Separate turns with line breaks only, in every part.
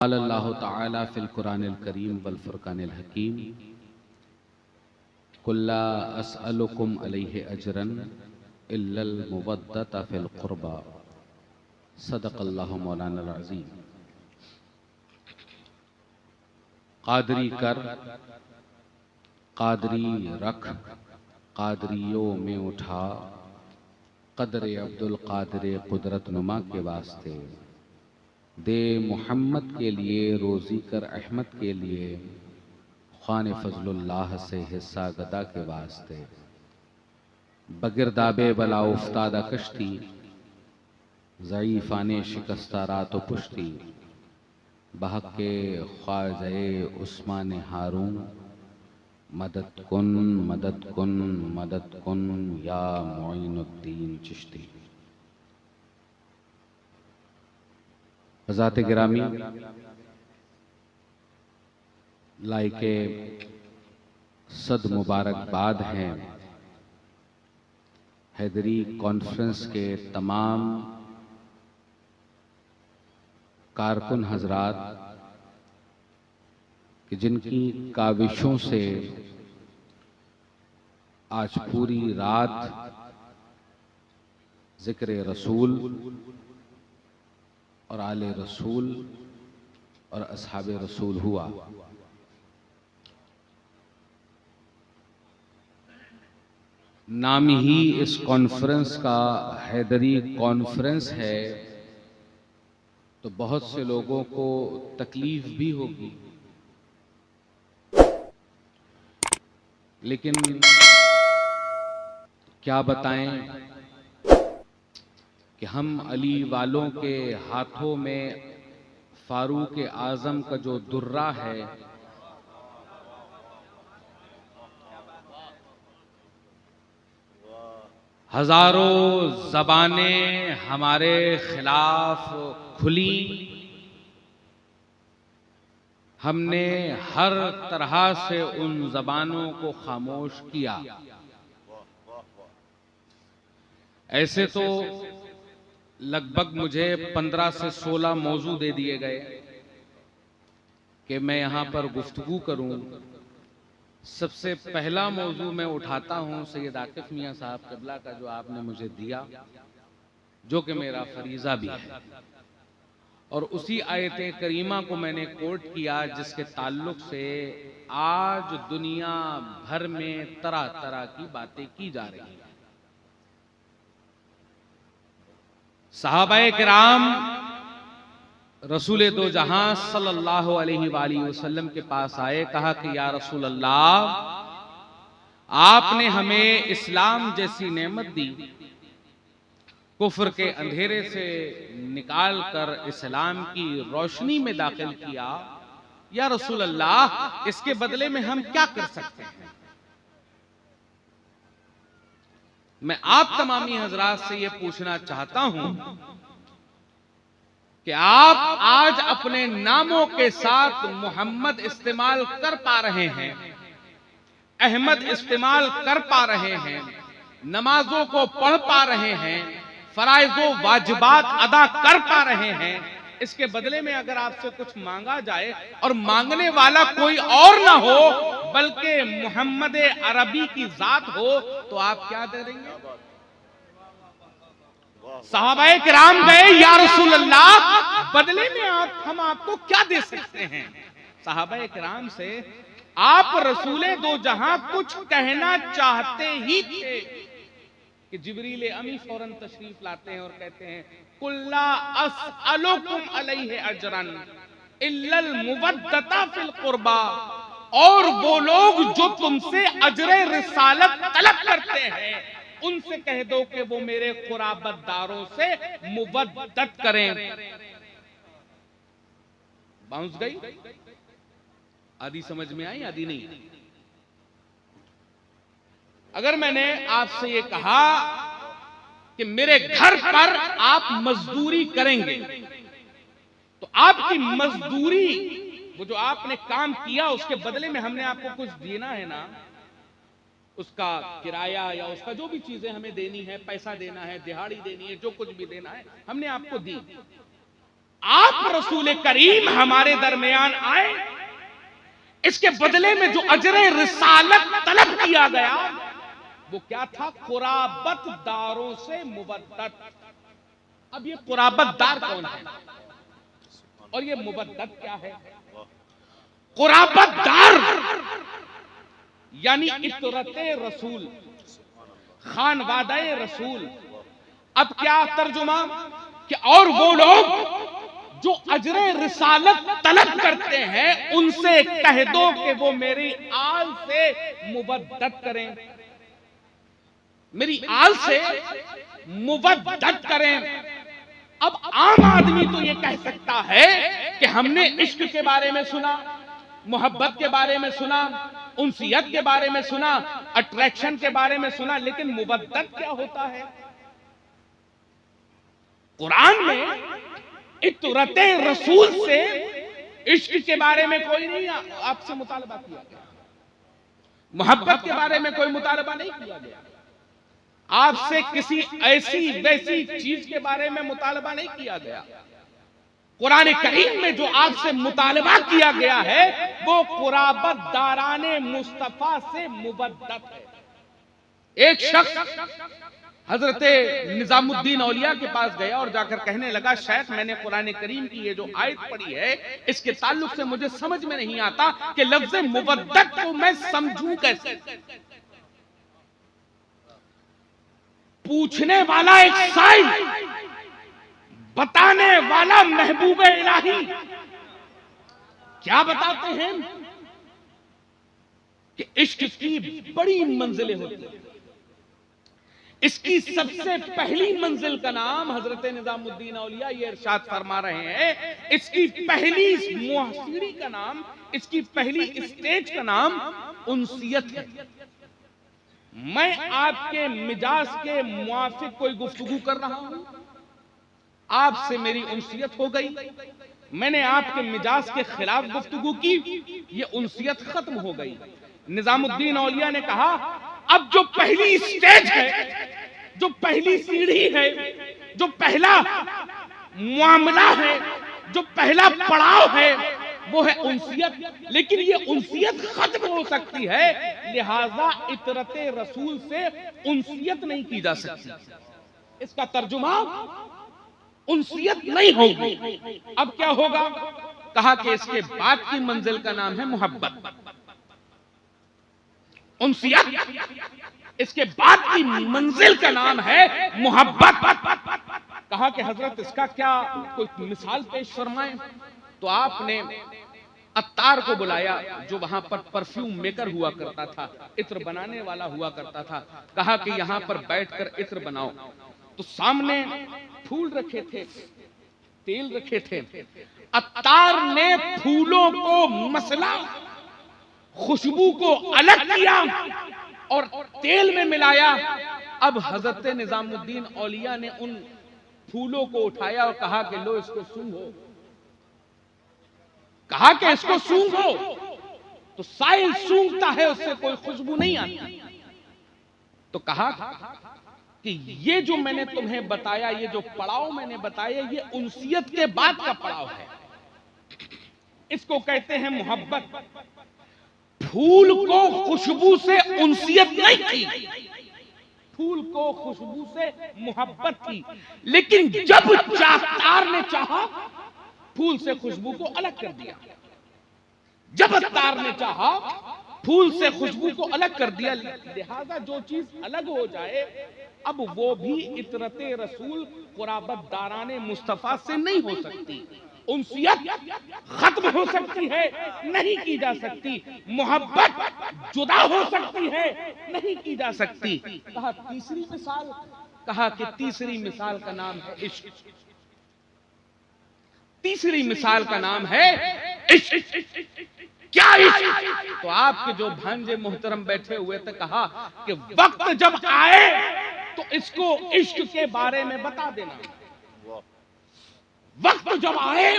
अल्लाहु तआला फिल कुरानिल करीम वल फुरकानिल हकीम कुल्ला अस्अलुकुम अलैहि अजरन इल्लल मुवद्दता फिल कुर्बा सदक़ल्लाहु मौलाना अज़ीम। कादरी कर, कादरी रख, कादरियों में उठा, कदरे अब्दुल कादिर कुदरत नुमा के वास्ते दे मोहम्मद के लिए रोज़ी कर अहमद के लिए ख़ान फजलुल्लाह से हिस्सा गदा के वास्ते बगिरदाबे बला उफ्तादा कश्ती ज़ईफ़ाने शिकस्ता रात पुश्ती बहक के ख्वाज़े उस्मान हारून मदद कुन मदद कुन मदद कुन या मोइनुद्दीन चिश्ती। हज़रात गिरामी, लाइके सद मुबारकबाद हैं हैदरी कॉन्फ्रेंस के तमाम कारकुन हजरात कि जिनकी काविशों से आज पूरी रात जिक्र रसूल और आले रसूल और असहाबे रसूल हुआ। नाम ही इस कॉन्फ्रेंस का हैदरी कॉन्फ्रेंस है, तो बहुत से लोगों को तकलीफ भी होगी, लेकिन क्या बताएं कि हम अली वालों के हाथों में फारूक आजम का जो दुर्रा है, हजारों जबानें हमारे खिलाफ खुली, हमने हर तरह से उन जबानों को खामोश किया। ऐसे तो लगभग मुझे 15 से 16 मौजू दे दिए गए कि मैं यहां पर गुफ्तगू करूं। सबसे पहला मौजू मैं उठाता हूं सैयद आकिफ मियां साहब क़िबला का, जो आपने मुझे दिया, जो कि मेरा फरीजा भी है, और उसी आयत करीमा को मैंने कोट किया जिसके ताल्लुक से आज दुनिया भर में तरह तरह की बातें की जा रही हैं। सहाबाए किराम रसूल दो जहां सल्लल्लाहु अलैहि वसल्लम के पास आए, कहा कि या रसूल अल्लाह, आपने हमें इस्लाम जैसी नेमत दी, कुफ्र के अंधेरे से निकाल कर इस्लाम की रोशनी में दाखिल किया। या रसूल अल्लाह, इसके बदले में हम क्या कर सकते हैं? मैं आप तमामी हजरात से यह पूछना चाहता हूं कि आप आज अपने नामों के साथ मोहम्मद इस्तेमाल कर पा रहे हैं, अहमद इस्तेमाल कर पा रहे हैं, नमाजों को पढ़ पा रहे हैं, फराइजो वाजिबात अदा कर पा रहे हैं, इसके बदले में अगर आपसे कुछ मांगा जाए और मांगने वाला कोई और ना हो बल्कि मोहम्मद अरबी की जात हो, तो आप क्या दे देंगे? सहाबाए किराम गए, या रसूल अल्लाह, बदले में हम आपको क्या दे सकते हैं? सहाबाए किराम से आप रसूले दो जहां कुछ कहना चाहते ही थे कि जिब्रील अमी फौरन तशरीफ लाते हैं और कहते हैं, कुल्ला अस्अलुकुम अलैहि अजरन इल्लल मुवद्दता फिल कुर्बा, और वो लोग जो तुमसे अजरे रिसालत तलब करते हैं उनसे कह दो कि वो मेरे कुराबतदारों से मुवद्दत करें। बाउंस गई? आदि समझ में आई, आदि नहीं? अगर मैंने आपसे ये कहा कि मेरे घर पर आप मजदूरी करेंगे, तो आपकी मजदूरी, वो जो आपने काम किया उसके बदले में हमने आपको कुछ देना है ना, उसका किराया या उसका जो भी चीजें हमें देनी है, पैसा देना है, दिहाड़ी देनी है, जो कुछ भी देना है, हमने आपको दी। आप रसूल करीम हमारे दरमियान आए, इसके बदले में जो अजरे रिसालत तलब किया गया वो क्या था? कुराबत दारों से मुबद्दत। अब ये कुराबत दार कौन है और ये मुबद्दत क्या है? कुराबत दार यानी इतरते रसूल, खानवादाए रसूल। अब क्या तर्जुमा कि और वो लोग जो अजरे रिसालत तलब करते हैं उनसे कह दो कि वो मेरी आल से मुबद्दत करें, मेरी आल से मुबद्दत करें। अब आम आदमी तो ये कह सकता है कि हमने इश्क के बारे में सुना, मोहब्बत के बारे में सुना, उनसियत के बारे में सुना, अट्रैक्शन के बारे में सुना, लेकिन मुबद्दत क्या होता है? कुरान में इतरते रसूल से इश्क के बारे में कोई नहीं आपसे मुतालबा किया गया, मोहब्बत के बारे में कोई मुतालबा नहीं किया गया, आपसे किसी ऐसी वैसी चीज के बारे में मुतालबा नहीं किया गया। कुरान करीम में जो आपसे मुतालबा किया गया है वो कुराबत दाराने मुस्तफा से मुबद्दत है। एक शख्स हजरत निजामुद्दीन औलिया के पास गया और जाकर कहने लगा, शेख मैंने कुरान करीम की ये जो आयत पढ़ी है इसके ताल्लुक से मुझे समझ में नहीं आता कि लफ्ज मुबद्दत को मैं समझूं कैसे। पूछने वाला एक साई, बताने वाला महबूब इलाही क्या बताते हैं कि इश्क की बड़ी मंजिलें होती हैं। इसकी सबसे पहली मंजिल का नाम हजरत निजामुद्दीन औलिया ये इरशाद फरमा रहे हैं, इसकी पहली मुहसीरी का नाम, इसकी पहली स्टेज का नाम उनसियत है। मैं आपके मिजाज के मुआफिक कोई गुफ्तगू कर रहा हूं, आपसे मेरी उनसियत हो गई, मैंने आपके मिजाज के खिलाफ गुफ्तगू की, ये उनसियत खत्म हो गई। निजामुद्दीन औलिया ने कहा अब जो पहली स्टेज है, जो पहली सीढ़ी है, जो पहला मामला है, जो पहला पड़ाव है वो है उनसियत, लेकिन ये उनसियत खत्म हो सकती है, लिहाजा इतरते रसूल से उनसियत नहीं की जा सकती। इसका तर्जुमा उनसियत नहीं होगी। अब क्या होगा? कहा कि इसके बाद की मंजिल का नाम है मोहब्बत। उनसियत इसके बाद की मंजिल का नाम है मोहब्बत। कहा कि हजरत इसका क्या कोई मिसाल पेश फरमाएं? तो आपने अत्तार को बुलाया जो वहां पर परफ्यूम मेकर हुआ करता था, इत्र बनाने वाला हुआ करता था। कहा कि यहां पर बैठकर इत्र बनाओ। तो सामने फूल रखे थे, तेल रखे थे। अत्तार ने फूलों को मसला, खुशबू को अलग किया और तेल में मिलाया। अब हजरत निजामुद्दीन औलिया ने उन फूलों को उठाया और कहा कि लो इसको सूंघो। कहा कि इसको सूंघो। तो साइल सूंघता है, उससे कोई खुशबू नहीं आती। तो कहा कि ये जो मैंने तुम्हें बताया, ये जो पड़ाव मैंने बताया, ये उनसियत के बाद का पड़ाव है। इसको कहते हैं मोहब्बत। फूल को खुशबू से उनसियत नहीं थी, फूल को खुशबू से मोहब्बत थी। लेकिन जब अत्तार ने चाहा फूल से खुशबू को अलग कर दिया। जब अत्तार ने चाहा फूल से खुशबू को अलग कर दिया। लिहाजा जो चीज अलग हो जाए अब वो भी इतरते रसूल कुराबत दाराने मुस्तफा से नहीं हो सकती। उनसियत खत्म हो सकती है, नहीं की जा सकती। मोहब्बत जुदा हो सकती है, नहीं की जा सकती। कहा तीसरी मिसाल, कहा कि तीसरी मिसाल का नाम है इश्क। तीसरी मिसाल का नाम है इश्क। क्या इश्क? तो आपके जो भांजे मोहतरम बैठे हुए थे, कहा कि वक्त जब आए तो इसको इश्क के बारे में बता देना। वक्त जब आए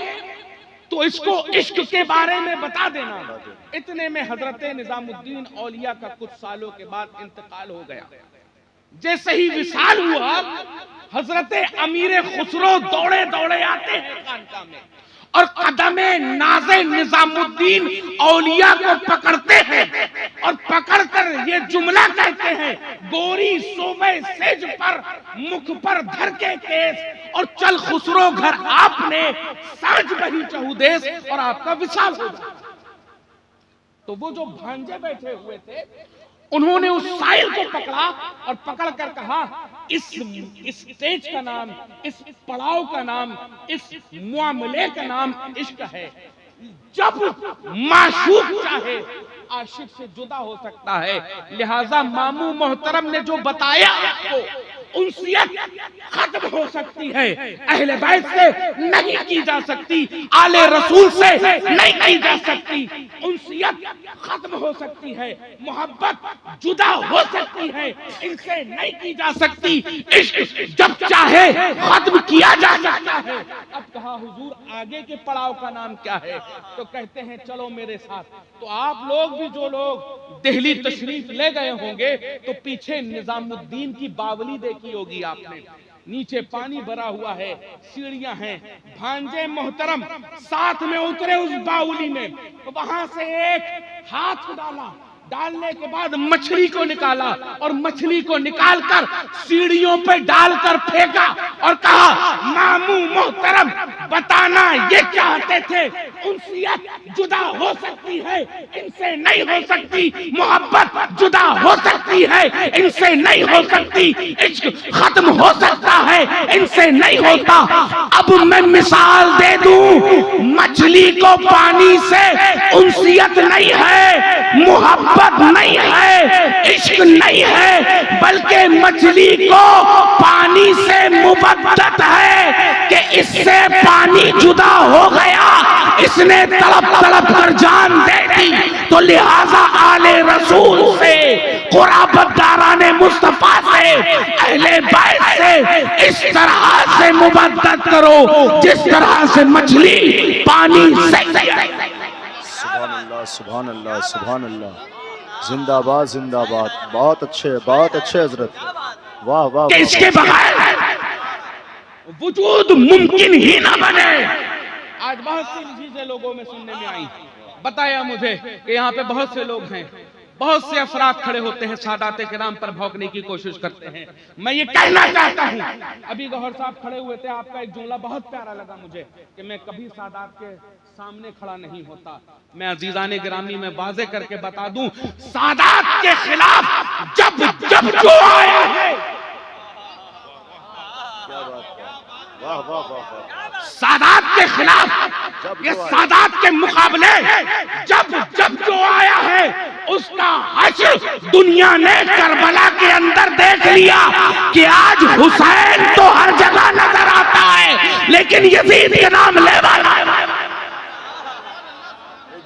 तो इसको इश्क के बारे में बता देना। इतने में हजरत निजामुद्दीन औलिया का कुछ सालों के बाद इंतकाल हो गया। जैसे ही विसाल हुआ, हजरत अमीर खुसरो दौड़े दौड़े आते हैं खानकाह में और कदमे नाज़े निजामुद्दीन औलिया को पकड़ते हैं और पकड़कर ये जुमला कहते हैं, गोरी सोवे सेज पर मुख पर धर के केस और चल खुसरो घर आपने साज बही चहुदेस और आपका विशाल हो जाए। तो वो जो भांजे बैठे हुए थे उन्होंने उस साहिल को पकड़ा और पकड़कर कहा, इस स्टेज का नाम, इस पड़ाव का नाम, इस मुआमले का नाम इश्क है। जब माशूक चाहे आशिक से जुदा हो सकता है। लिहाजा मामू मोहतरम ने जो बताया आपको, उनसियत खत्म हो सकती है, अहले बैत से नहीं की जा सकती, आले रसूल से नहीं की जा सकती। उनसियत खत्म हो सकती है, मोहब्बत जुदा हो सकती है, इनसे नहीं की जा सकती। इश्क जब चाहे खत्म किया जा सकता है। अब कहा हुजूर आगे के पड़ाव का नाम क्या है? तो कहते हैं चलो मेरे साथ। तो आप लोग भी जो लोग दिल्ली तशरीफ ले गए होंगे तो पीछे निजामुद्दीन की बावली देखी होगी आपने, नीचे पानी भरा हुआ है, सीढ़ियां हैं। भांजे मोहतरम साथ में उतरे उस बावली में, तो वहां से एक हाथ डाला, डालने के बाद मछली को निकाला और मछली को निकालकर सीढ़ियों पे डालकर फेंका और कहा, मामू मोहतरम बताना ये चाहते थे उनसियत जुदा हो सकती है, इनसे नहीं हो सकती। मोहब्बत जुदा हो सकती है, इनसे नहीं हो सकती। इश्क खत्म हो सकता है, इनसे नहीं होता। अब मैं मिसाल दे दूं, मछली को पानी से उनसियत नहीं है, मोहब्बत नहीं है, इश्क नहीं है, बल्कि मछली को पानी से मुबद्दत है कि इससे पानी जुदा हो गया, इसने तड़प तड़प कर जान दे दी। तो लिहाजा आले रसूल से, कुराबतदाराने मुस्तफा से, अहले बैत से इस तरह से मुबद्दत करो जिस तरह से मछली पानी से।
सुभान अल्लाह, सुभान अल्लाह, सुभान अल्लाह, जिंदाबाद जिंदाबाद। बहुत अच्छे हजरत, वाह वाह।
इसके बगैर वजूद मुमकिन ही ना बने। आज बहुत सी चीजें लोगों में सुनने में आई। बताया मुझे कि यहाँ पे बहुत से लोग हैं, बहुत से अफराद खड़े होते हैं, सादाते किराम पर भौंकने की कोशिश करते हैं। मैं ये कहना चाहता हूँ, अभी गौहर साहब खड़े हुए थे, आपका एक जुमला बहुत प्यारा लगा मुझे कि मैं कभी सादात के सामने खड़ा नहीं होता। मैं अजीजाने गिरामी में वाजे करके बता दूं, सादात के खिलाफ जब जब जो आया है,
क्या बात है, वाह वाह वाह।
सादात के खिलाफ, ये सादात के मुकाबले जब जब जो आया है, उसका हश्र दुनिया ने करबला के अंदर देख लिया कि आज हुसैन तो हर जगह नजर आता है, लेकिन यजीद के नाम ले वाला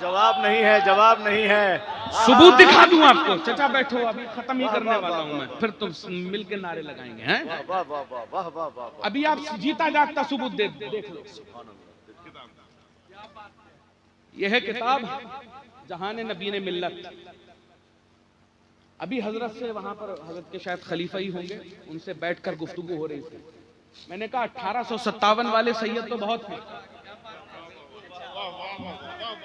जवाब नहीं है, जवाब नहीं है।
सबूत दिखा दूं आपको। चचा बैठो, अभी खत्म ही करने वाला हूं मैं, फिर तुम मिलके नारे लगाएंगे हैं।
वाह वाह वाह वाह वाह वाह।
अभी आप जीता जागता सबूत देख लो। यह है किताब जहान नबी ने मिल्लत। अभी हजरत से वहां पर, हजरत के शायद खलीफा ही होंगे, उनसे बैठकर गुफ्तगू हो रही थी। मैंने कहा 1857 वाले सैयद तो बहुत हैं,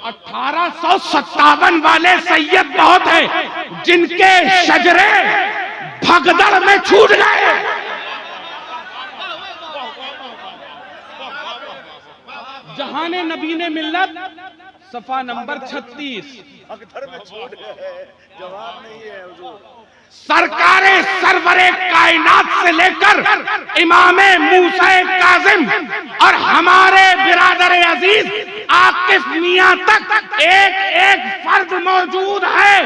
1857 वाले सैयद बहुत हैं जिनके शजरे भगदड़ में छूट गए। जहाने नबी ने मिल्लत, सफा नंबर 36।
जवाब नहीं है हुजूर।
सरकारे सरवरे कायनात से लेकर इमामे मूसा काजिम और हमारे बिरादर अजीज आकिफ मियां तक एक एक फर्द मौजूद है।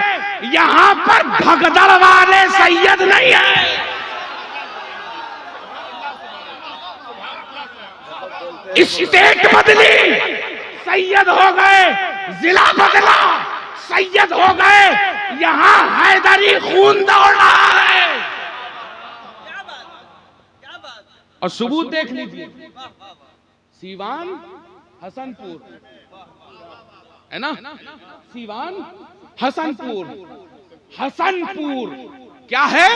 यहाँ पर भगदड़ वाले सैयद नहीं है। स्टेट बदली, सैयद हो गए, जिला बदला, सैयद हो गए। यहाँ हैदरी खून दौड़ रहा है। और सबूत देख लीजिए, सीवान हसनपुर है ना, सीवान हसनपुर, हसनपुर क्या है?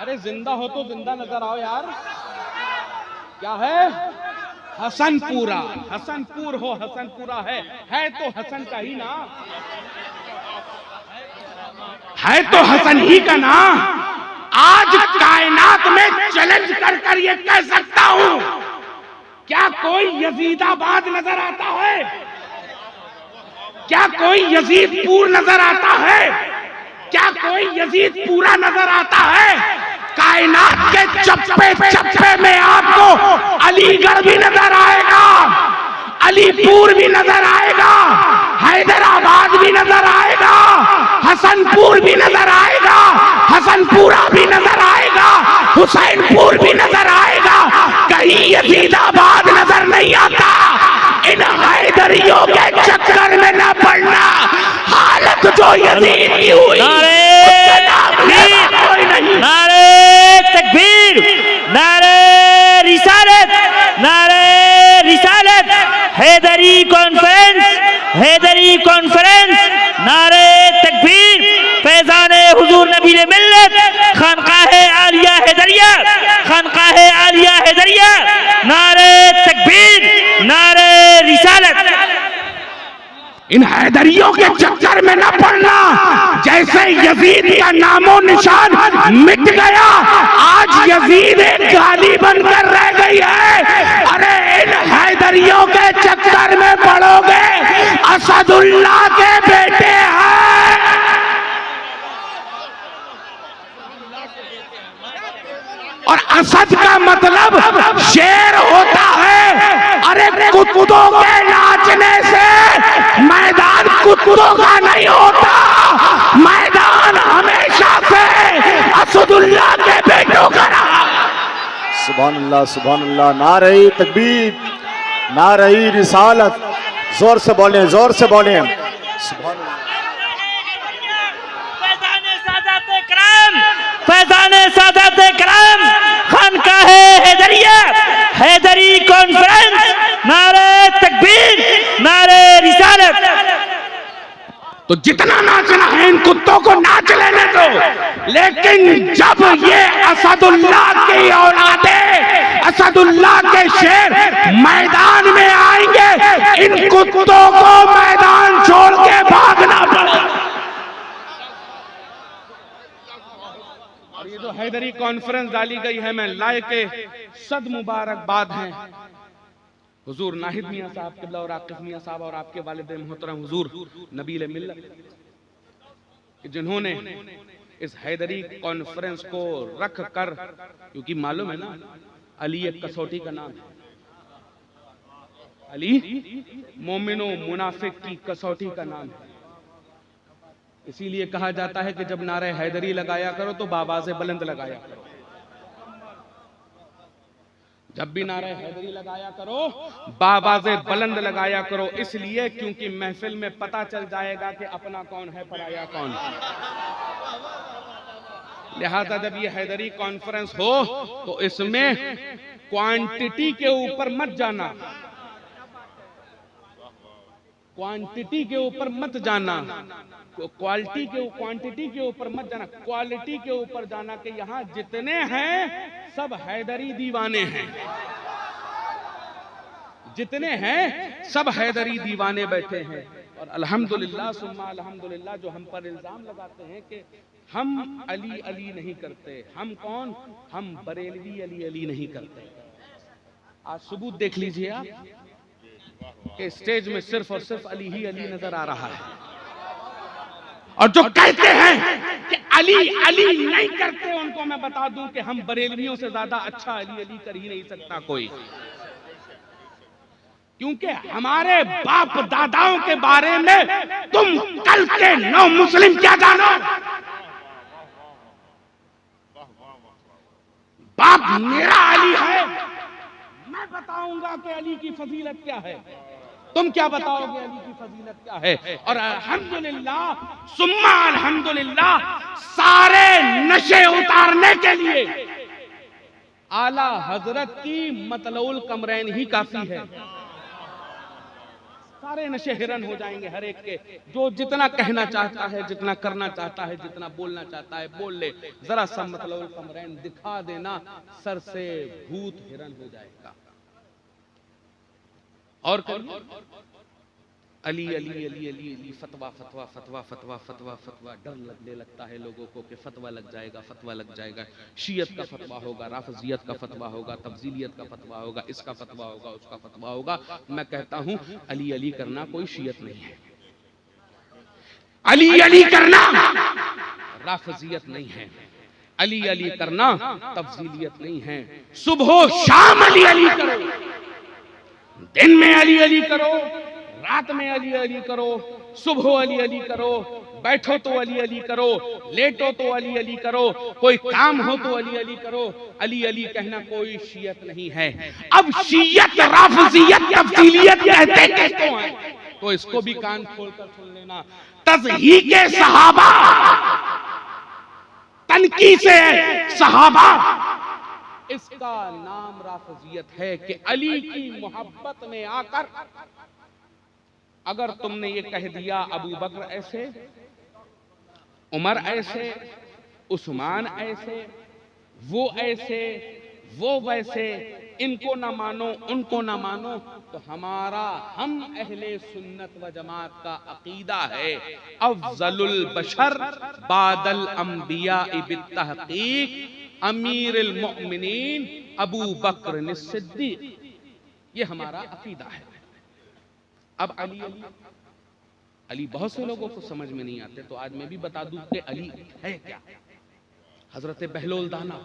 अरे जिंदा हो तो जिंदा नजर आओ यार। क्या है? हसनपुरा। हसनपुर हो, हसनपुरा है तो हसन का ही ना, है तो हसन ही का ना। आज कायनात में चैलेंज कर कर ये कह सकता हूं, क्या कोई यजीदाबाद नजर आता है? क्या कोई यजीदपुर नजर आता है? क्या कोई यजीदपुरा नजर आता है? कायनात के चप्पे चप्पे में आपको अलीगढ़ भी नजर आएगा, अलीपुर भी नजर आएगा, हैदराबाद भी नजर आएगा, हसनपुर भी नजर आएगा, हसनपुरा भी नजर आएगा, हुसैनपुर भी नजर आएगा। कहीं यजीदाबाद नजर नहीं आता। इन हैदरियों के चक्कर में न पड़ना। हालत जो यजीद की हुई, उसके नाम लेवा कोई नहीं।
नारे तकबीर, नारे रिसालत, नारे रिसालत। हैदरी कॉन्फ्रेंस, हैदरी कॉन्फ्रेंस, नारे तकबीर। फैजाने हुजूर नबी मिल्लत, खानकाहे आलिया हैदरिया, खानकाहे आलिया हैदरिया। नारे तकबीर, नारे रिसालत।
इन हैदरियों के चक्कर में न पड़ना। जैसे यजीद का नामो निशान मिट गया, आज यजीद एक गाली बनकर रह गई है। अरे इन हैदरियों के चक्कर में पड़ोगे, असदुल्लाह के बेटे हैं। और असद का मतलब शेर होता है। अरे कुत्तों के नाचने से मैदान कुत्तों का नहीं होता, मैदान हमेशा से असदुल्लाह के बेटों का रहा।
सुभान अल्लाह, सुभान अल्लाह। नारे तकबीर, नारे रिसालत। जोर से बोले, जोर से बोले। सुभान अल्लाह।
फैजाने सादात कराम, फैजाने सादात कराम, खानकाहे हैदरिया, हैदरी कॉन्फ्रेंस। नारे तकबीर, नारे रिसालत।
तो जितना नाचना है इन कुत्तों को नाच लेने दो, लेकिन जब ये असदुल्लाह की औलादे, असदुल्लाह के शेर मैदान में आएंगे, इन कुत्तों को मैदान छोड़ के भागना पड़ेगा। और ये जो हैदरी कॉन्फ्रेंस डाली गई है, मैं लाए के सद मुबारकबाद हैं हुजूर नाहिद मियां साहब किबला और आकिफ मियां साहब और आपके वालिद मोहतरम हुजूर नबील मिल्लत, जिन्होंने इस हैदरी कॉन्फ्रेंस को रख कर, क्योंकि मालूम है ना अली एक कसौटी का नाम है, अली मोमिनो मुनाफिक की कसौटी का नाम है। इसीलिए कहा जाता है कि जब नारे हैदरी लगाया करो तो बाबाज़े बुलंद लगाया करो। जब भी नारे हैदरी लगाया करो, बाबाज़े बुलंद लगाया करो। इसलिए क्योंकि महफिल में पता चल जाएगा कि अपना कौन है, पराया कौन है। लिहाजा जब ये हैदरी कॉन्फ्रेंस हो तो इसमें क्वांटिटी के ऊपर मत जाना, क्वांटिटी के ऊपर मत जाना, क्वांटिटी के ऊपर मत जाना, क्वालिटी के ऊपर जाना कि यहाँ जितने हैं सब हैदरी दीवाने हैं, जितने हैं सब हैदरी दीवाने बैठे हैं। और अल्हम्दुलिल्लाह सुम्मा अल्हम्दुलिल्लाह जो हम पर इल्जाम लगाते हैं कि हम अली अली नहीं करते, हम कौन, हम बरेलवी अली अली नहीं करते। आज सबूत देख लीजिए आप कि स्टेज में सिर्फ और सिर्फ अली ही अली नजर आ रहा है। और जो कहते हैं कि अली अली नहीं करते, उनको मैं बता दूं कि हम बरेलवियों से ज्यादा अच्छा अली अली कर ही नहीं सकता कोई, क्योंकि हमारे बाप दादाओं के बारे में तुम कल के नौ मुस्लिम क्या जानो। बाप मेरा अली है, मैं बताऊंगा कि अली की फजीलत क्या है, तुम क्या बताओगे अली की फजीलत क्या है। और अल्हम्दुलिल्लाह सुम्मा अल्हम्दुलिल्लाह सारे नशे उतारने के लिए आला हजरत की मतलउल कमरैन ही काफी है। सारे नशे हिरन हो जाएंगे हर एक के। जो जितना कहना चाहता है, जितना करना चाहता है, जितना बोलना चाहता है बोल ले। जरा सा मतलब कमरैन दिखा देना, सर से भूत हिरन हो जाएगा। और करिए, अली अली अली अली अली, फतवा फतवा फतवा फतवा फतवा फतवा। डर लगने लगता है लोगों को कि फतवा लग जाएगा, फतवा लग जाएगा। शियत का फतवा होगा, राफजियत का फतवा होगा, तब्जीलियत का फतवा होगा, इसका फतवा होगा, उसका फतवा होगा। मैं कहता हूं अली अली करना कोई शियत नहीं है, अली अली करना राफजियत नहीं है, अली अली करना तब्जीलियत नहीं है। सुबह शाम अली अली करो, दिन में अली अली करो, रात में अली अली करो, सुबह अली अली करो, बैठो तो अली अली करो, लेटो तो अली अली करो, कोई काम हो तो अली अली करो। अली अली कहना कोई शियत नहीं है। अब शियत, राफजियत, तब्दीलियत कहते किसको हैं? तो इसको भी कान खोलकर सुन लेना। तज़हीक़े सहाबा, तनकीसे सहाबा, इसका नाम राफजियत है कि अली की मोहब्बत में आकर अगर तुमने ये कह दिया अबू बकर ऐसे, उमर ऐसे, उस्मान ऐसे, वो ऐसे, वो वैसे, इनको ना मानो, उनको ना मानो, तो हमारा, हम अहले सुन्नत व जमात का अकीदा है अफजलुल बशर बादल अंबिया बित्तहकीक अमीरुल मोमिनीन अबू बकर सिद्दीक। ये हमारा अकीदा है। अब अली अली अली बहुत से लोगों को समझ में नहीं आते, तो आज मैं भी बता दूं कि अली है क्या। हजरत बहलोल दाना,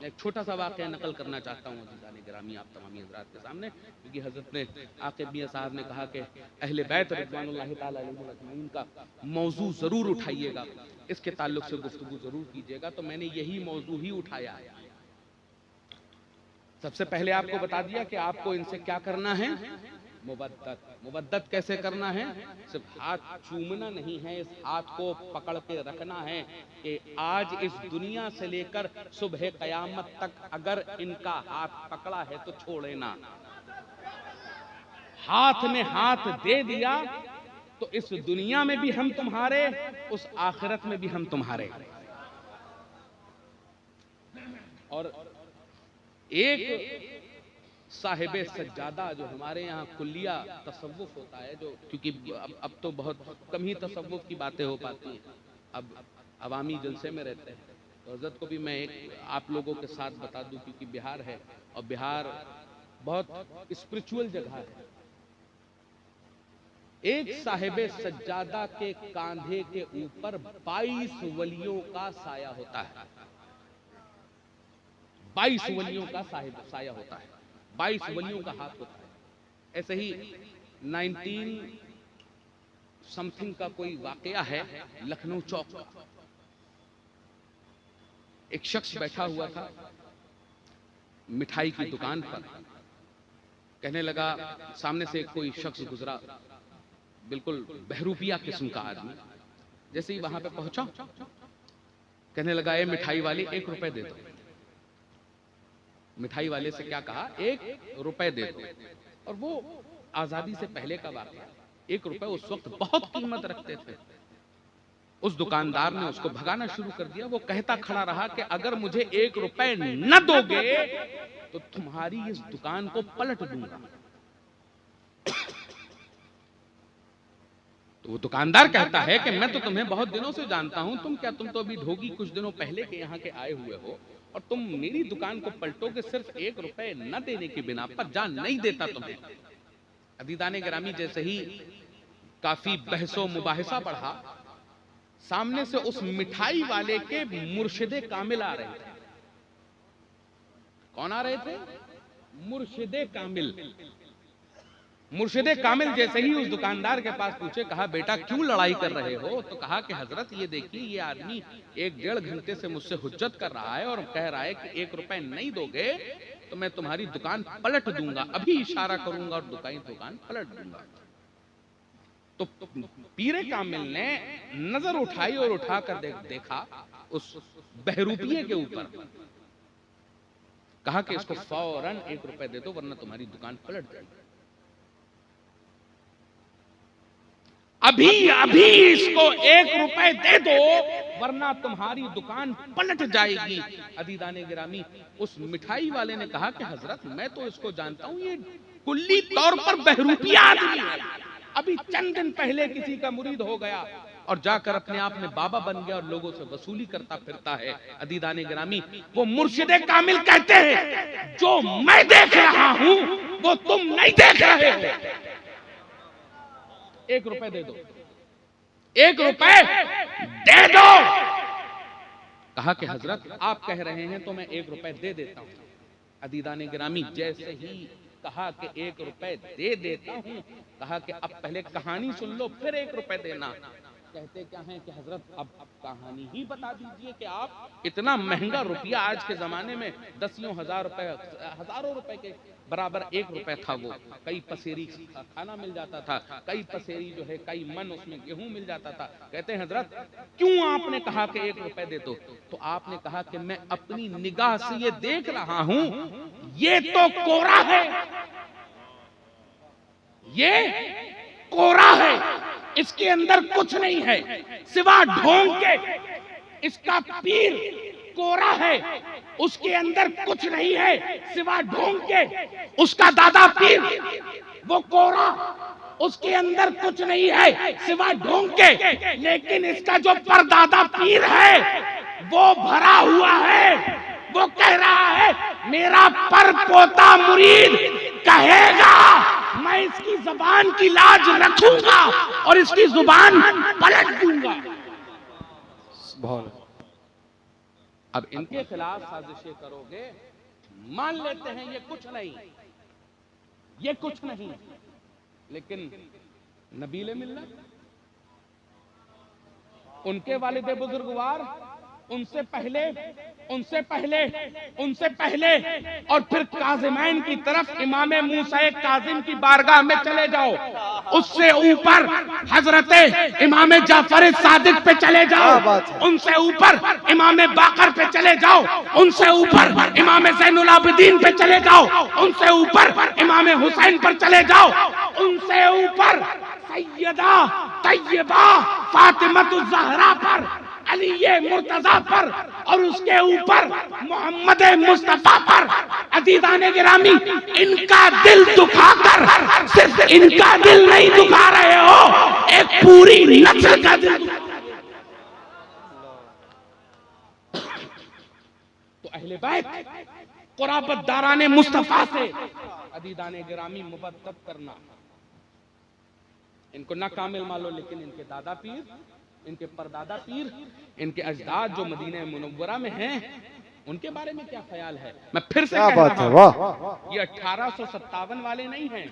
एक छोटा सा वाक़या नकल करना चाहता हूँ अज़ीज़ान गिरामी आप तमामी हज़रात के सामने, क्योंकि हजरत ने आक़िब मियां साहब ने कहा कि अहले बैत रिज़वानुल्लाहि ताला अलैहिम अजमईन का मौजू ज़रूर उठाइएगा, इसके ताल्लुक से गुफ्तगू ज़रूर कीजिएगा। तो मैंने यही मौजू ही उठाया है। सबसे पहले आपको बता दिया कि आपको इनसे क्या करना है, मुबद्दत। मुबद्दत कैसे करना है? सिर्फ हाथ चूमना नहीं है, इस हाथ को पकड़ के रखना है कि आज इस दुनिया से लेकर सुबह कयामत तक अगर इनका हाथ पकड़ा है तो छोड़े ना। हाथ में हाथ दे दिया तो इस दुनिया में भी हम तुम्हारे, उस आखिरत में भी हम तुम्हारे। और एक साहिबे सज्जादा जो हमारे यहाँ कुल्लिया तसव्वुफ होता है, जो क्योंकि अब तो बहुत कम ही तसव्वुफ की बातें हो पाती हैं, अब अवामी जलसे में रहते हैं। तो हजरत को भी मैं एक आप लोगों के साथ बता दूं, क्योंकि बिहार है और बिहार बहुत स्पिरिचुअल जगह है। एक साहिबे सज्जादा के कांधे के ऊपर 22 वलियों का साया होता है। 22 वलियों का साया होता है, 22 वलियों का हाथ होता है। ऐसे ही 19 समथिंग का कोई वाकया है लखनऊ चौक का। एक शख्स बैठा हुआ था मिठाई की दुकान पर, कहने लगा, सामने से कोई शख्स गुजरा, बिल्कुल बहरूपिया किस्म का आदमी। जैसे ही वहां पे पहुंचा, कहने लगा, ए मिठाई वाले 1 रुपए दे दो। मिठाई वाले से क्या कहा, 1 रुपए दे दो। और वो आजादी से पहले का वाकया, 1 रुपए उस वक्त बहुत कीमत रखते थे। उस दुकानदार ने उसको भगाना शुरू कर दिया। वो कहता खड़ा रहा कि अगर मुझे 1 रुपए न दोगे तो तुम्हारी इस दुकान को पलट दूंगा। तो वो दुकानदार कहता है कि मैं तो तुम्हें बहुत दिनों से जानता हूं, तुम तो अभी ढोगी कुछ दिनों पहले के यहाँ के आए हुए हो, और तुम मेरी दुकान को पलटोगे सिर्फ 1 रुपए न देने की बिना पर। जान नहीं देता तुम्हें। अज़ीज़ान गिरामी, जैसे ही काफी बहसो मुबाहिसा बढ़ा, सामने से उस मिठाई वाले के मुर्शिदे कामिल आ रहे थे। कौन आ रहे थे? मुर्शिदे कामिल। मुर्शिदे कामिल जैसे ही उस दुकानदार के पास पूछे, कहा, बेटा क्यों लड़ाई कर रहे हो? तो कहा कि हजरत ये देखिए, ये आदमी 1-1.5 घंटे से मुझसे हुज्जत कर रहा है और कह रहा है कि 1 रुपए नहीं दोगे तो मैं तुम्हारी दुकान पलट दूंगा। अभी इशारा करूंगा और दुकान पलट दूंगा। तो पीरे कामिल ने नजर उठाई और उठाकर देखा उस बहरूपिये के ऊपर। कहा कि इसको फौरन 1 रुपए दे दो वरना तुम्हारी दुकान पलट जाएगी। अभी अभी इसको 1 रुपए दे दो वरना तुम्हारी दुकान पलट जाएगी। अदीदाने गिरामी, उस मिठाई वाले ने कहा कि हजरत मैं तो इसको जानता हूं, ये कुल्ली तौर पर बहरूपिया आदमी है, अभी चंद दिन पहले किसी का मुरीद हो गया और जाकर अपने आप में बाबा बन गया और लोगों से वसूली करता फिरता है। अदीदाने गिरामी, वो मुर्शिदे कामिल कहते हैं जो मैं देख रहा हूं वो तुम नहीं देख रहे हो। 1 रुपए दे दो, 1 रुपए दे दो। कहा कि हजरत आप कह रहे हैं तो मैं 1 रुपए दे देता हूं। अदीदाने गिरामी, जैसे ही कहा कि 1 रुपए दे देता हूं, कहा कि अब पहले कहानी सुन लो फिर 1 रुपए देना। कहते क्या हैं कि हजरत अब कहानी ही बता दीजिए कि आप इतना महंगा रुपया आज के जमाने में 10 हजार रुपए, हजारों रुपए के बराबर 1 रुपए था। वो कई पसेरी खाना मिल जाता था, कई पसेरी जो है कई मन उसमें गेहूं मिल जाता था। कहते हैं हजरत क्यों आपने कहा कि 1 रुपए दे दो? तो आपने कहा कि मैं अपनी निगाह से ये देख रहा हूं, ये तो कोरा है, ये कोरा है, इसके अंदर कुछ नहीं है सिवा ढोंग के। इसका पीर कोरा है, उसके अंदर कुछ नहीं है सिवा ढोंग के। उसका दादा पीर वो कोरा, उसके अंदर कुछ नहीं है सिवा ढोंग के। लेकिन इसका जो परदादा पीर है वो भरा हुआ है। वो कह रहा है मेरा पर पोता मुरीद कहेगा मैं इसकी जुबान की लाज रखूंगा और इसकी जुबान पलट दूंगा। अब इनके खिलाफ साजिशें करोगे, मान लेते हैं ये कुछ नहीं, ये कुछ नहीं, लेकिन नबीले मिल्लत, उनके वालिद बुजुर्गवार, उनसे पहले और फिर काजिमैन की तरफ इमाम मूसा काजिम की बारगाह में चले जाओ। उससे ऊपर हजरते इमाम जाफर सादिक पे चले जाओ, उनसे ऊपर इमाम बाकर पे चले जाओ, उनसे ऊपर इमाम ज़ैनुल आबिदीन पे चले जाओ, उनसे ऊपर इमाम हुसैन पर चले जाओ, उनसे ऊपर सैयदा तैयबा फातिमतुज़ ज़हरा पर, अली मुर्तजा पर, और उसके ऊपर मोहम्मद मुस्तफा पर। अज़ीज़ाने गिरामी, इनका दिल दुखाकर सिर्फ इनका दिल नहीं दुखा रहे हो, एक पूरी नस्ल का दिल। तो अहले बैत कुराबत दाराने मुस्तफा से अज़ीज़ाने गिरामी मुबद्दत करना। इनको ना कामिल मानो, लेकिन इनके दादा पीर, इनके परदादा पीर, इनके अजदाद जो मदीना मुनव्वरा में हैं, उनके बारे में क्या ख्याल है? मैं फिर से कह रहा हूं, ये 1857 वाले नहीं हैं।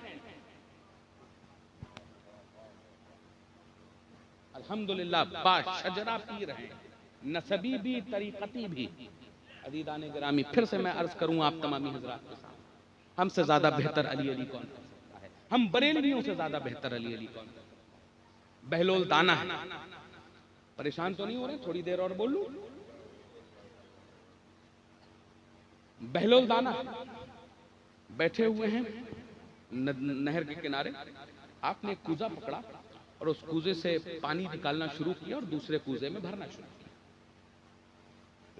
अल्हम्दुलिल्लाह बाशजरा पीर हैं, नसबी भी तरीकती भी। अज़ीज़ाने गिरामी, फिर से मैं अर्ज करूं आप तमामी हजरात के सामने, हमसे ज्यादा बेहतर अली अली कौन कर सकता है? हम बरेलवियों से ज्यादा बेहतर अली अली कौन कर सकता है? बहलोल दाना है। परेशान तो नहीं हो रहे? थोड़ी देर और बोल लूं। बहलोल दाना बैठे हुए हैं नहर के किनारे, आपने एक कूजा पकड़ा और उस कूजे से पानी निकालना शुरू किया और दूसरे कूजे में भरना शुरू किया।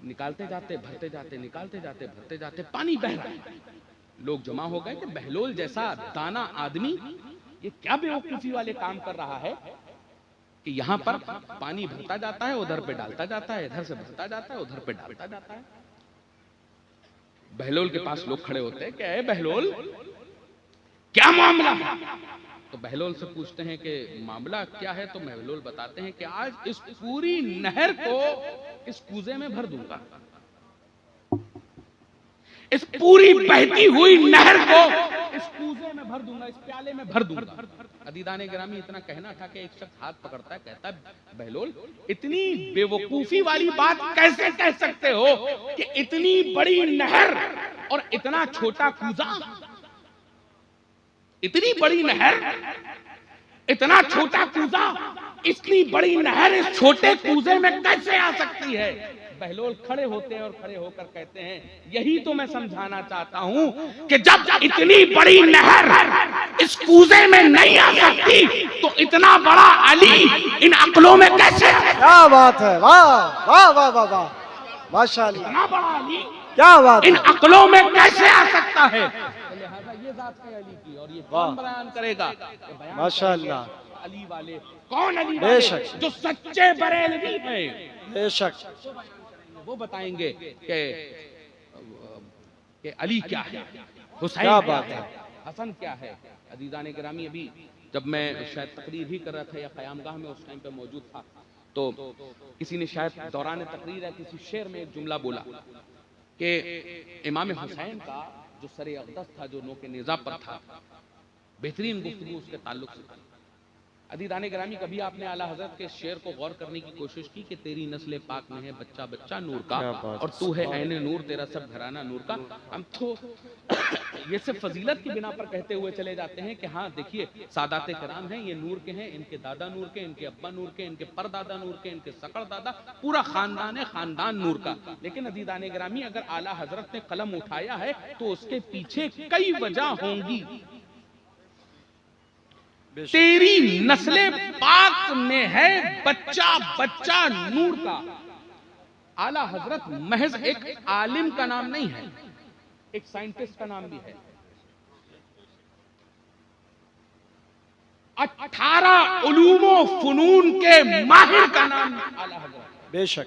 निकालते जाते भरते जाते, निकालते जाते भरते जाते, पानी बह रहा है। लोग जमा हो गए कि बहलोल जैसा दाना आदमी ये क्या बेवकूफी वाले काम कर रहा है कि यहां पर पानी भरता जाता है, उधर पे डालता जाता है, इधर से भरता जाता है, उधर पे डालता जाता है। बहलोल के पास लोग खड़े होते हैं कि ए बहलोल, क्या मामला है? तो बहलोल से पूछते हैं कि मामला क्या है? तो बहलोल बताते हैं कि आज इस पूरी नहर को इस कूजे में भर दूंगा, इस पूरी बहती हुई नहर को इस कूजे में भर दूंगा, इस प्याले में भर दूंगा। अज़ीज़ाने गिरामी, इतना कहना था कि एक शख्स हाथ पकड़ता है, कहता है बहलोल इतनी बेवकूफी वाली बात कैसे कह सकते हो कि इतनी बड़ी नहर और इतना छोटा कूजा? इतनी बड़ी नहर, इतना छोटा कूजा, इतनी बड़ी नहर इस छोटे कूजे में कैसे आ सकती है? बहलोल खड़े होते हैं और खड़े होकर कहते हैं, यही तो मैं समझाना चाहता हूं कि जब इतनी बड़ी नहर इस कूजे में नहीं आ सकती तो इतना बड़ा अली इन अक्लों में कैसे?
क्या बात है, वाह वाह वाह वाह वाह, माशाअल्लाह,
इतना बड़ा अली
क्या बात
इन
है,
अक्लों में कैसे आ सकता है? लिहाजा ये जात है अली की, और ये कौन बयान करेगा?
माशाअल्लाह,
अली वाले। कौन अली वाले?
बेशक।
जो सच्चे बरेलवी हैं,
बेशक,
वो बताएंगे कि अली क्या है, हुसैन
क्या
क्या
बात
है, हसन क्या है। अजीजान गिरामी, अभी जब मैं शायद तकरीर ही कर रहा था या क़यामगाह में उस टाइम पे मौजूद था, तो किसी ने शायद दौरान तकरीर है किसी शेर में एक जुमला बोला कि इमाम हुसैन का जो सरे अक़दस था, जो नोके नेज़ा पर था, बेहतरीन गुफ्तगू उसके ताल्लुक से था। अदीदाने ग्रामी, कभी आपने आला हजरत के शेर को गौर करने की कोशिश की कि तेरी नस्ल पाक में है बच्चा बच्चा नूर का, और तू है ऐने नूर, तेरा सब घराना नूर का। हम तो ये सिर्फ फजीलत की बिना पर कहते हुए चले जाते हैं कि हाँ देखिए सादात कराम हैं, ये नूर के हैं, इनके दादा नूर के, इनके अब्बा नूर के, इनके परदादा नूर के, इनके सकड़ दादा, पूरा खानदान है, खानदान नूर का। लेकिन अदीदाने ग्रामी, अगर आला हजरत ने कलम उठाया है तो उसके पीछे कई वजह होंगी। तेरी नस्ले पाक में है बच्चा बच्चा नूर का। आला हजरत महज एक आलिम का नाम नहीं है, एक साइंटिस्ट का नाम भी है। 18 उलूमो फुनून के माहिर का नाम आला हजरत।
बेशक,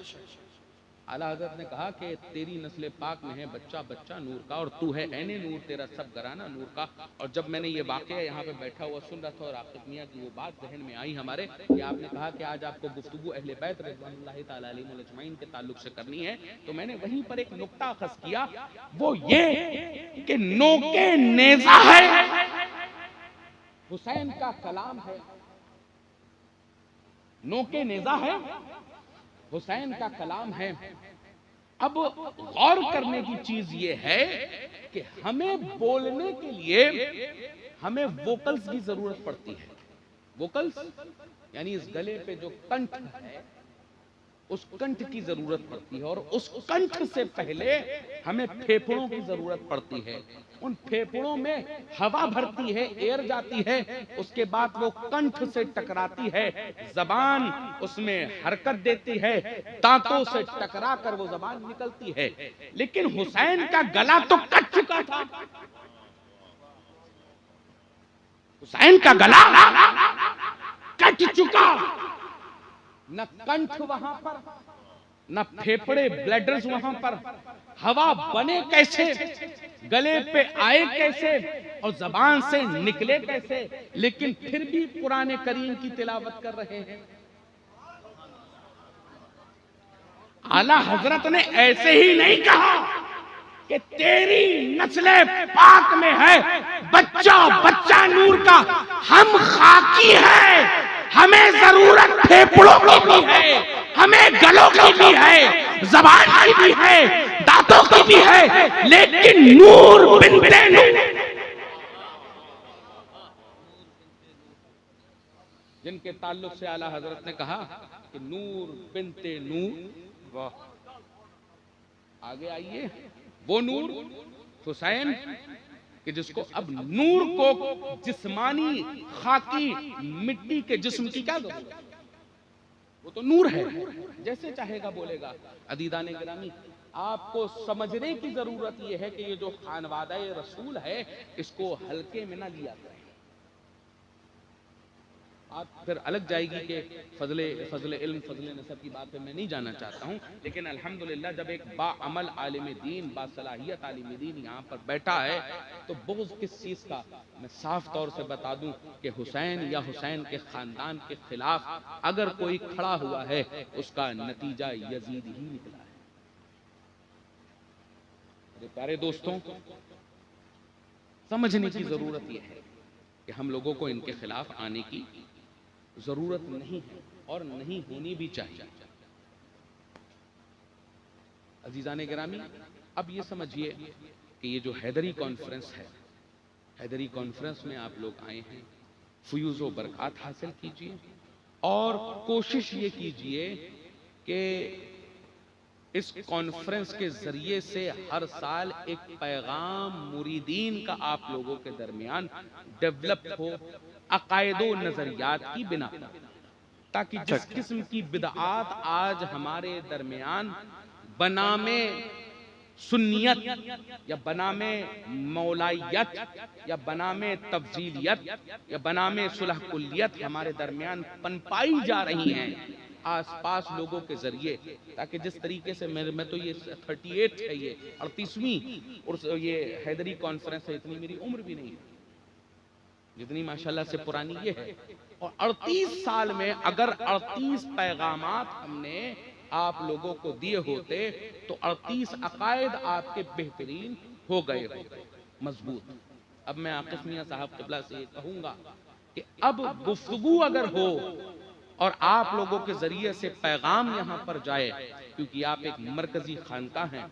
आला हजरत ने कहा कि तेरी नस्ल पाक में है बच्चा बच्चा नूर का, और तू है ऐने नूर, तेरा सब घराना नूर का। और जब मैंने ये वाकया यहाँ पे बैठा हुआ सुन रहा था और आकिब मियां की वो बात जहन में आई हमारे, कि आपने कहा कि आज आपको गुफ्तगू अहले बैत रिज़वानुल्लाहि ताला अलैहिम अजमईन के ताल्लुक से करनी है, तो मैंने वहीं पर एक नुक्ता खस किया, वो ये कि नोके नेज़ा है, हुसैन का कलाम है। नोके नेज़ा है, हुसैन का कलाम है। अब गौर करने की चीज ये है कि हमें बोलने के लिए हमें वोकल्स की जरूरत पड़ती है। वोकल्स यानी इस गले पे जो कंठ है, उस कंठ की जरूरत पड़ती है, और उस कंठ से पहले हमें फेफड़ों की जरूरत पड़ती है। उन फेफड़ों में हवा भरती है, एयर जाती है, उसके बाद वो कंठ से टकराती है, जबान उसमें हरकत देती है, दांतों से टकरा कर वो जबान निकलती है। लेकिन हुसैन का गला तो कट चुका था। हुसैन का गला कट चुका, न कंठ वहां पर, न फेफड़े ब्लैडर्स वहां पर, हवा बने कैसे, गले पे आए कैसे, और जबान से निकले कैसे। लेकिन फिर भी कुरान करीम की तिलावत कर रहे हैं। आला हजरत ने ऐसे ही नहीं कहा कि तेरी नस्ले पाक में है बच्चा बच्चा नूर का, हम खाकी हैं, हमें जरूरत फेफड़ों की भी है, हमें गलों की भी है, जबान की भी है, दांतों की भी है, लेकिन नूर बिनते नूर, जिनके ताल्लुक से आला हजरत ने कहा कि नूर बिनते नूर। वाह, आगे आइए, वो नूर हुसैन कि जिसको अब नूर को जिस्मानी खाकी मिट्टी के जिस्म की क्या जरूरत है, वो तो नूर है, जैसे चाहेगा बोलेगा। अदीदाने गिरामी, आपको समझने की जरूरत यह है कि ये जो खानवादा रसूल है, इसको हल्के में ना लिया करें। आप फिर अलग जाएगी कि फजले इल्म फजले नसब की बात पे मैं नहीं जाना चाहता हूँ। लेकिन अल्हम्दुलिल्लाह जब एक बाअमल आलिम दीन, बासलाहियत आलिम दीन यहाँ पर बैठा है, तो बुग़्ज़ किस चीज़ का, मैं साफ तौर से बता दूं कि हुसैन या हुसैन के ख़ानदान के खिलाफ अगर कोई खड़ा हुआ है, उसका नतीजा यजीद ही निकला है। मेरे प्यारे दोस्तों, समझने की ज़रूरत यह है कि हम लोगों को इनके खिलाफ आने की जरूरत नहीं है और नहीं होनी भी चाहिए। अजीजाने गिरामी, अब ये समझिए कि ये जो हैदरी कॉन्फ्रेंस है, हैदरी कॉन्फ्रेंस में आप लोग आए हैं, फ़ुयूज़ व बरक़ात हासिल कीजिए और कोशिश ये कीजिए कि इस कॉन्फ्रेंस के जरिए से हर साल एक पैगाम मुरीदीन का आप लोगों के दरमियान डेवलप हो अकायदो नजरियात की बिना पर, ताकि जिस किस्म की बिदआत आज हमारे दरमियान बनामे सुन्नियत या बनामे मौलाइयत या बनामे तफजीलियत या बनामे सुलह कुल्लियत हमारे दरमियान पनपाई जा रही हैं आसपास लोगों के जरिए, ताकि जिस तरीके से मैं तो ये 38 है, ये 38वीं और ये हैदरी कॉन्फ्रेंस है, इतनी मेरी उम्र भी नहीं है जितनी माशाल्लाह से पुरानी ये है। और 38 साल में अगर 38 पैगामात हमने आप लोगों को दिए होते तो 38 अकायद आपके बेहतरीन हो गए होते, मजबूत। अब मैं आकिफ मियां साहब क़िबला से कहूंगा कि अब गुफ्तगू अगर हो और आप लोगों के जरिए से पैगाम यहाँ पर जाए, क्योंकि आप एक मरकजी खानका हैं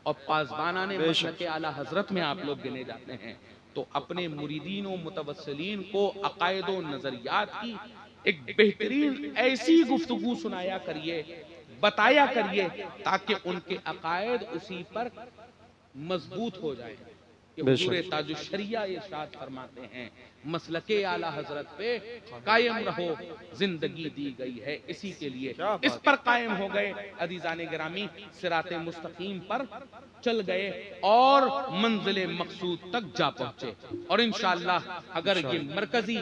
और पासबाना ने मसलक आला हजरत में आप लोग गिने जाते हैं, तो अपने मुरीदीन और मुतवस्सिलीन को अकायद व नजरियात की एक बेहतरीन ऐसी गुफ्तगू सुनाया करिए, बताया करिए, ताकि उनके अकायद उसी पर मजबूत हो जाए। हुजूर ताजुश शरिया इरशाद फरमाते हैं, मसलके आला हजरत पे कायम रहो, जिंदगी दी गई है इसी के लिए। इस पर कायम हो गए अजीजाने गिरामी, सिराते मुस्तकीम पर चल गए और मंजिले मकसूद तक जा पहुंचे। और इंशाअल्लाह अगर ये मरकजी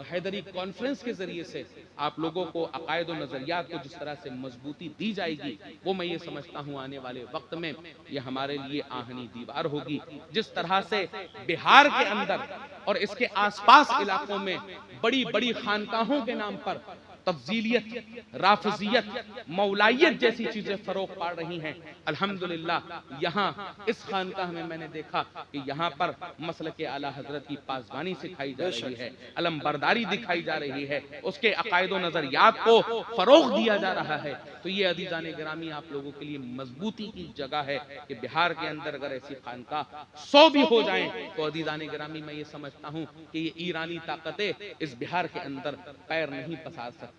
हैदरी कॉन्फ्रेंस के जरिए से आप लोगों को अकायद व नजरियात को जिस तरह से मजबूती दी जाएगी, वो मैं ये समझता हूँ आने वाले वक्त में ये हमारे लिए आहनी दीवार होगी। जिस तरह से बिहार के अंदर और इसके आसपास इलाकों में बड़ी बड़ी खानकाहों के नाम पर तफजीलियत, राफिजियत, मौलाइयत जैसी चीजें फरोग पा रही हैं, अल्हम्दुलिल्लाह यहाँ इस खानकाह में मैंने देखा कि यहाँ पर मसलके आला हजरत की पासबानी सिखाई जा रही है, अलम बरदारी दिखाई जा रही है, उसके अकायद व नजरियात को फरोग दिया जा रहा है। तो ये अजीजाने गिरामी आप लोगों के लिए मजबूती की जगह है कि बिहार के अंदर अगर ऐसी खानकाह 100 भी हो जाएं तो अजीजाने गिरामी मैं ये समझता हूँ कि ये ईरानी ताकतें इस बिहार के अंदर पैर नहीं पसार सकती।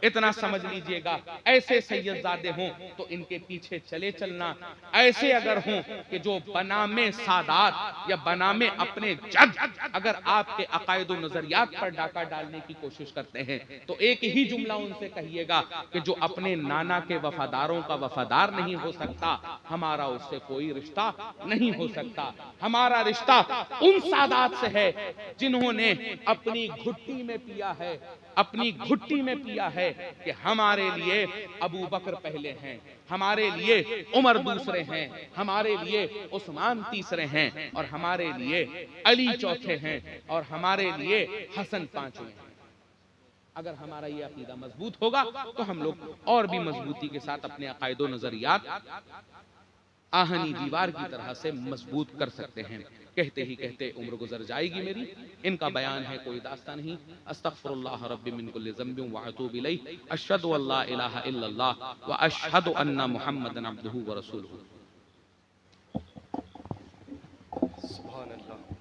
इतना समझ लीजिएगा, ऐसे सैयदजादे हों तो इनके पीछे चले चलना, ऐसे अगर हों कि जो बनामे सादात या बनामे अपने जद अगर आपके अकायद व नजरियात पर डाका डालने की कोशिश करते हैं तो एक ही जुमला उनसे कहिएगा कि जो अपने नाना के वफादारों का वफादार नहीं हो सकता, हमारा उससे कोई रिश्ता नहीं हो सकता। हमारा रिश्ता उन सादात से है जिन्होंने अपनी घुट्टी में पिया है, अपनी घुट्टी में पिया है कि हमारे लिए अबू बकर पहले हैं, हमारे लिए उमर दूसरे हैं, हमारे लिए उस्मान तीसरे हैं और हमारे लिए अली चौथे हैं और हमारे लिए हसन पांचवें हैं। अगर हमारा ये अकीदा मजबूत होगा तो हम लोग और भी मजबूती के साथ अपने अकायद व नजरियात आहनी दीवार की तरह से मजबूत कर सकते हैं। कहते ही कहते उम्र गुजर जाएगी मेरी, इनका बयान है कोई दास्तान नहीं। अस्तगफिरुल्लाह रब्बी मिन कुल्लि ज़ंबिन व अतूबु इलैहि, अशहदु अल्ला इलाहा इल्लल्लाह व अशहदु अन्ना मुहम्मदन अब्दुहु व रसूलुहु।
सुभान अल्लाह।